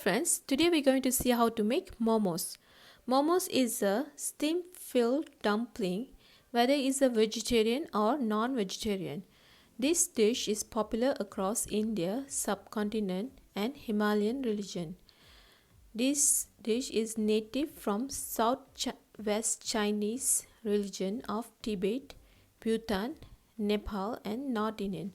Friends, today we're going to see how to make momos. Momos is a steam filled dumpling, whether it's a vegetarian or non-vegetarian. This dish is popular across India, subcontinent and Himalayan region. This dish is native from southwest Chinese region of Tibet, Bhutan, Nepal and North Indian.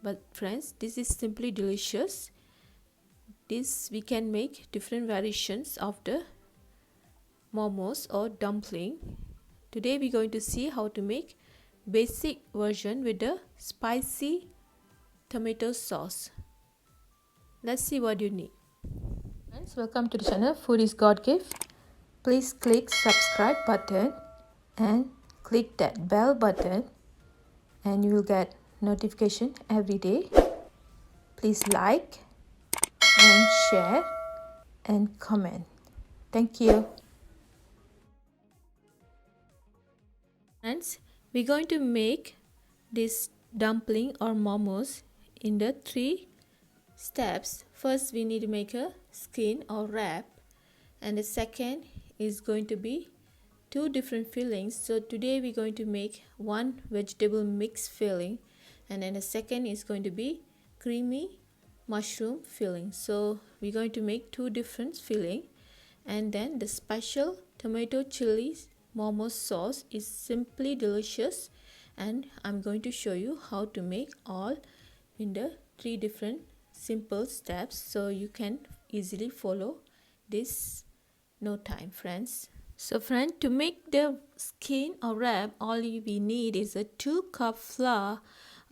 But friends, this is simply delicious. This we can make different variations of the momos or dumpling. Today we're going to see how to make basic version with the spicy tomato sauce. Let's see what you need. Friends, welcome to the channel Food is God Gift. Please click subscribe button and click that bell button and you will get notification every day. Please like and share and comment. Thank you. Friends, we're going to make this dumpling or momos in the 3 steps. First, we need to make a skin or wrap, and the second is going to be 2 different fillings. So today we're going to make one vegetable mix filling, and then the second is going to be creamy mushroom filling. So we're going to make 2 different filling, and then the special tomato chili momo sauce is simply delicious, and I'm going to show you how to make all in the 3 different simple steps so you can easily follow this no time, friends. So friend, to make the skin or wrap, all we need is a 2 cup flour,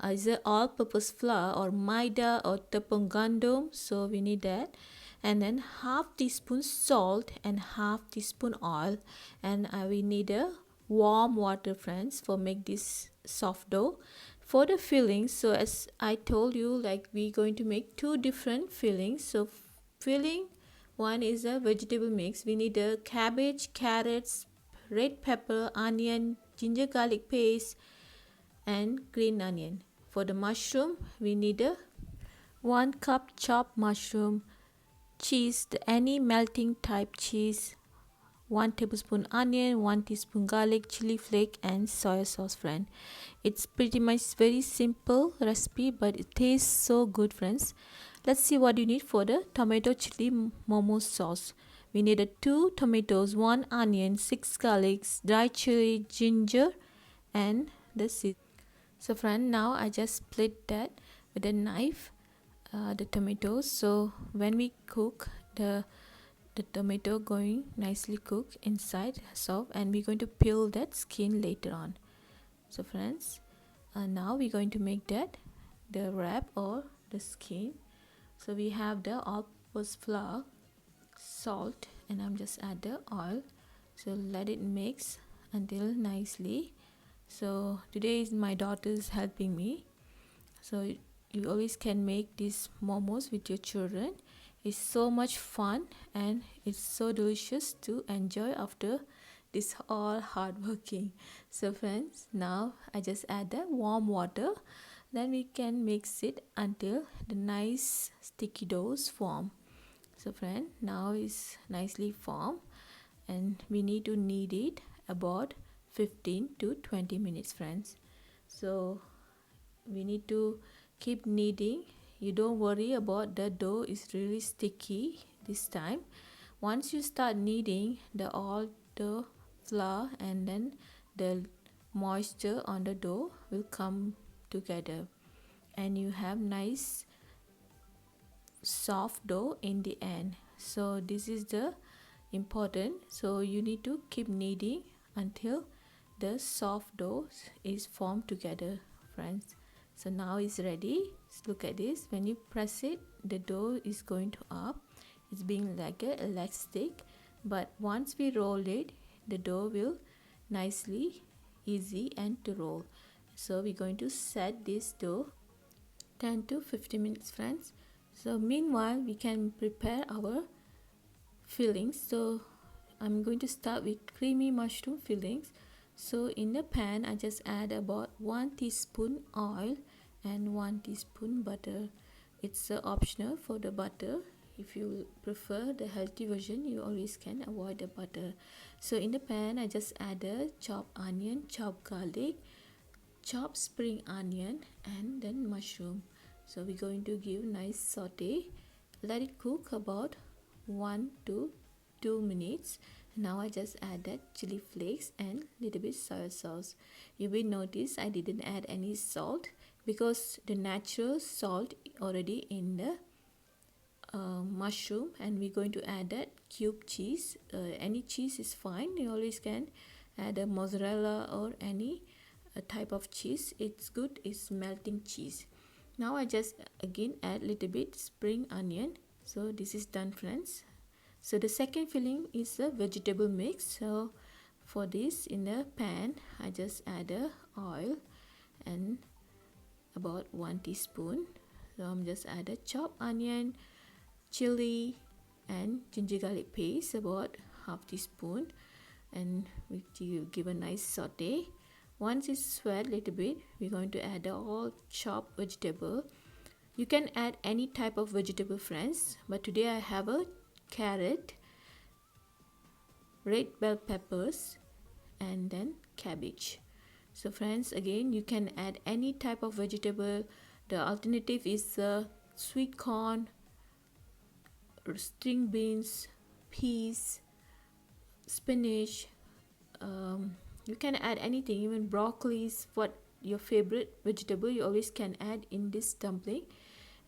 is a all purpose flour or maida or tepung gandum, so we need that, and then half teaspoon salt and half teaspoon oil, and we need a warm water, friends, for make this soft dough. For the fillings, so as I told you, like we're going to make 2 different fillings. So filling 1 is a vegetable mix. We need a cabbage, carrots, red pepper, onion, ginger garlic paste and green onion. For the mushroom, we need a 1 cup chopped mushroom, cheese, any melting type cheese, 1 tablespoon onion, 1 teaspoon garlic, chili flake and soy sauce, friend. It's pretty much very simple recipe, but it tastes so good, friends. Let's see what you need for the tomato chili momo sauce. We need 2 tomatoes, 1 onion, 6 garlics, dry chili, ginger and the seed. So friend, now I just split that with a knife, the tomatoes. So when we cook the tomato going nicely cook inside soft, and we're going to peel that skin later on. So friends, now we're going to make that the wrap or the skin. So we have the all-purpose flour, salt, and I'm just add the oil. So let it mix until nicely. So today is my daughter's helping me. So you always can make these momos with your children. It's so much fun and it's so delicious to enjoy after this all hard working. So friends, now I just add the warm water, then we can mix it until the nice sticky doughs form. So friend, now it's nicely formed and we need to knead it about 15 to 20 minutes, friends. So we need to keep kneading. You don't worry about the dough is really sticky this time. Once you start kneading, all the flour and then the moisture on the dough will come together and you have nice soft dough in the end. So this is the important. So you need to keep kneading until the soft dough is formed together, friends. So now it's ready. Look at this. When you press it, the dough is going to up. It's being like a elastic, but once we roll it, the dough will nicely easy and to roll. So we're going to set this dough 10 to 15 minutes, friends. So meanwhile we can prepare our fillings. So I'm going to start with creamy mushroom fillings. So in the pan I just add about 1 teaspoon oil and 1 teaspoon butter. It's optional for the butter. if you prefer the healthy version, you always can avoid the butter. So in the pan, I just added chopped onion, chopped garlic, chopped spring onion, and then mushroom. So we're going to give nice saute. Let it cook about 1 to 2 minutes. Now I just added chili flakes and little bit soy sauce. You will notice I didn't add any salt because the natural salt already in the mushroom, and we're going to add that cube cheese. Any cheese is fine. You always can add a mozzarella or any type of cheese. It's good. It's melting cheese. Now I just again add little bit spring onion. So this is done, friends. So the second filling is a vegetable mix. So for this, in the pan, I just add a oil and about 1 teaspoon. So I'm just add a chopped onion, chili, and ginger garlic paste about half teaspoon, and we give a nice saute. Once it's sweat a little bit, we're going to add all chopped vegetable. You can add any type of vegetable, friends, but today I have a carrot, red bell peppers, and then cabbage. So friends, again, you can add any type of vegetable. The alternative is sweet corn, string beans, peas, spinach. You can add anything, even broccoli is what your favorite vegetable, you always can add in this dumpling,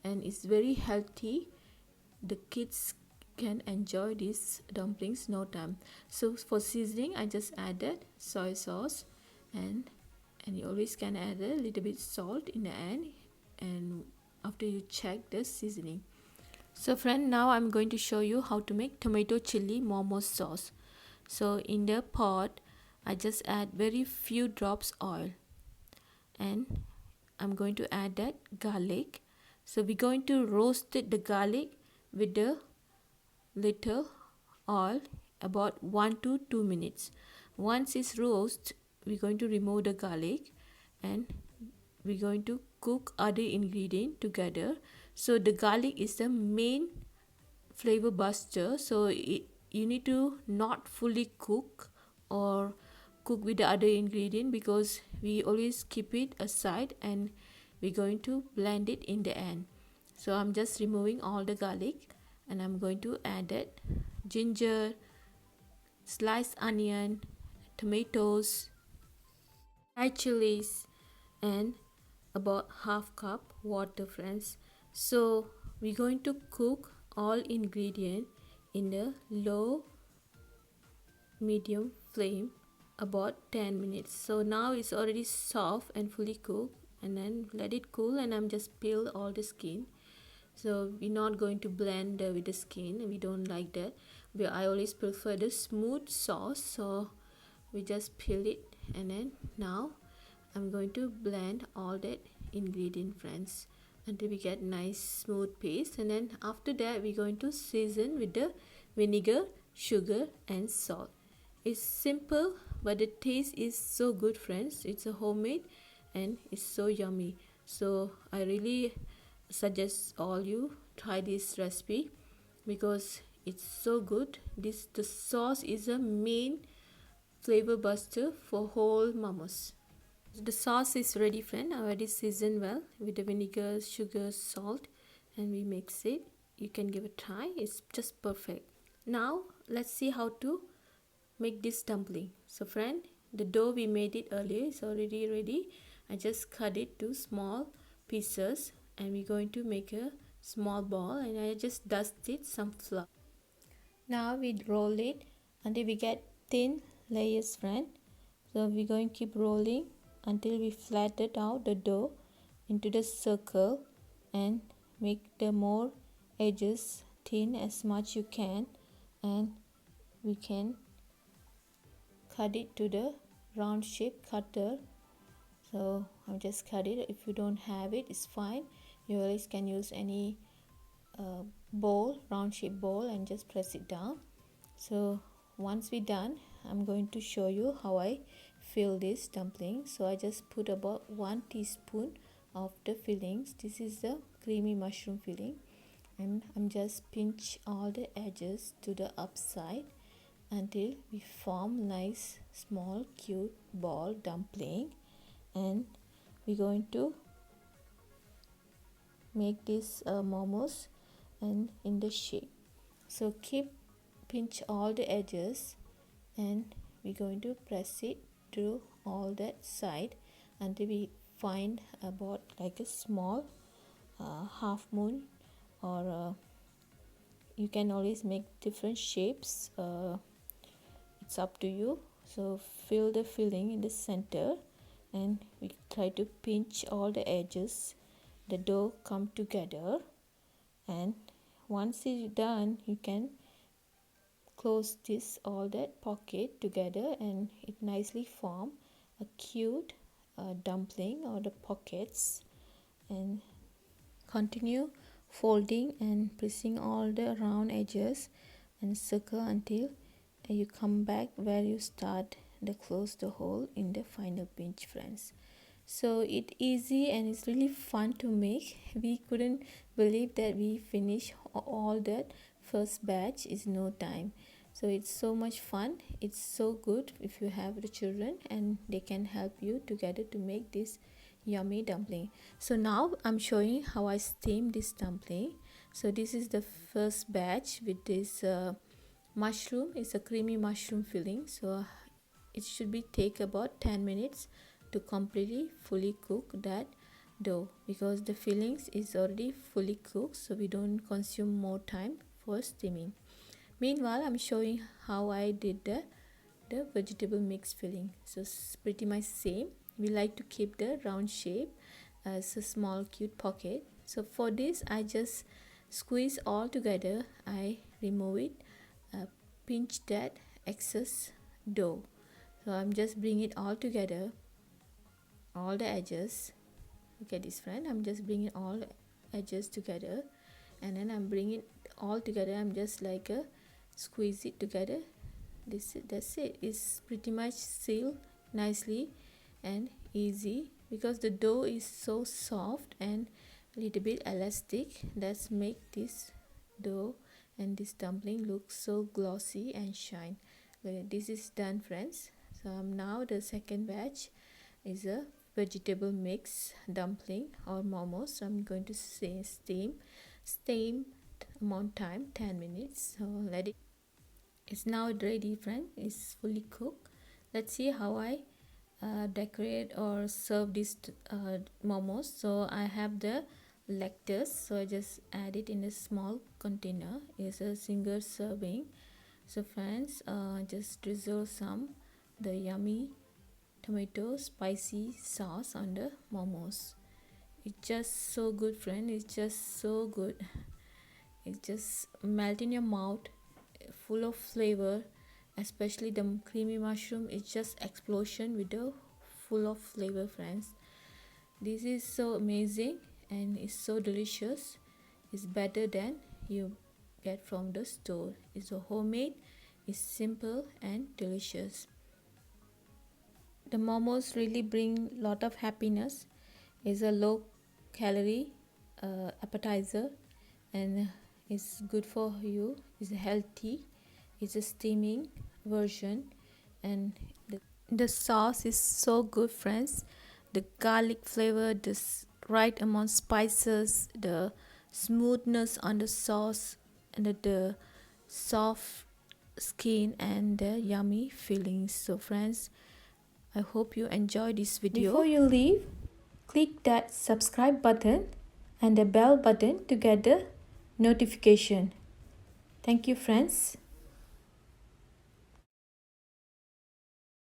and it's very healthy. The kids can enjoy these dumplings no time. So for seasoning, I just added soy sauce, and you always can add a little bit salt in the end, and after you check the seasoning. So friend, now I'm going to show you how to make tomato chili Momo sauce. So in the pot, I just add very few drops oil, and I'm going to add that garlic. So we're going to roast the garlic with the little oil about 1 to 2 minutes. Once it's roast, we're going to remove the garlic, and we're going to cook other ingredient together. So the garlic is the main flavor buster, so you need to not fully cook or cook with the other ingredient, because we always keep it aside and we're going to blend it in the end. So I'm just removing all the garlic, and I'm going to add it ginger, sliced onion, tomatoes, dried chilies, and about half cup water, friends. So we're going to cook all ingredient in the low medium flame about 10 minutes. So now it's already soft and fully cooked, and then let it cool, and I'm just peel all the skin. So we're not going to blend with the skin, we don't like that. I always prefer the smooth sauce, so we just peel it, and then now I'm going to blend all that ingredient, friends, until we get nice smooth paste. And then after that, we're going to season with the vinegar, sugar, and salt. It's simple, but the taste is so good, friends. It's a homemade and it's so yummy. So I really suggest all you try this recipe, because it's so good. The sauce is a main flavor buster for whole momos. The sauce is ready, friend. I already seasoned well with the vinegar, sugar, salt, and we mix it. You can give a try. It's just perfect. Now let's see how to make this dumpling. So friend, the dough we made it earlier is already ready. I just cut it to small pieces, and we're going to make a small ball, and I just dusted some flour. Now we roll it until we get thin layers, friend. So we're going to keep rolling until we flatten out the dough into the circle, and make the more edges thin as much you can, and we can cut it to the round shape cutter. So I'll just cut it. If you don't have it, it's fine. You always can use any bowl, round shape bowl, and just press it down. So once we're done, I'm going to show you how I fill this dumpling. So I just put about 1 teaspoon of the fillings. This is the creamy mushroom filling, and I'm just pinch all the edges to the upside until we form nice small cute ball dumpling. And we're going to make this momos and in the shape. So keep pinch all the edges, and we're going to press it to all that side until we find about like a small half moon, or you can always make different shapes, it's up to you. So fill the filling in the center, and we try to pinch all the edges, the dough come together. And once it's done, you can close this all that pocket together, and it nicely form a cute dumpling or the pockets. And continue folding and pressing all the round edges and circle until you come back where you start the close the hole in the final pinch, friends. So it's easy and it's really fun to make. We couldn't believe that we finished all that first batch is no time. So it's so much fun. It's so good if you have the children and they can help you together to make this yummy dumpling. So now I'm showing how I steam this dumpling. So this is the first batch with this mushroom. It's a creamy mushroom filling. So it should be take about 10 minutes to completely fully cook that dough, because the fillings is already fully cooked, so we don't consume more time for steaming. Meanwhile, I'm showing how I did the vegetable mix filling. So it's pretty much same. We like to keep the round shape as a small cute pocket. So for this, I just squeeze all together. I remove it, pinch that excess dough. So I'm just bring it all together, all the edges. Look at this, friend. I'm just bringing all edges together, and then I'm bringing it all together. I'm just like a squeeze it together. That's it. It's pretty much sealed nicely and easy, because the dough is so soft and a little bit elastic. That's make this dough and this dumpling look so glossy and shine. This is done, friends. So now the second batch is a vegetable mix dumpling or momos. So I'm going to say steam amount time 10 minutes. So let it. It's now ready, friend. It's fully cooked. Let's see how I decorate or serve this momos. So I have the lettuce, so I just add it in a small container. It's a single serving. So friends, just drizzle some the yummy tomato spicy sauce on the momos. It's just so good, friend. It's just so good. It just melt in your mouth, full of flavor, especially the creamy mushroom. It's just explosion with the full of flavor, friends. This is so amazing and it's so delicious. It's better than you get from the store. It's a homemade, it's simple and delicious. The momos really bring lot of happiness. It's a low calorie appetizer, and it's good for you. It's healthy. It's a steaming version, and the sauce is so good, friends. The garlic flavor, the right amount spices, the smoothness on the sauce, and the soft skin and the yummy fillings. So friends, I hope you enjoy this video. Before you leave, click that subscribe button and the bell button to get the notification. Thank you, friends.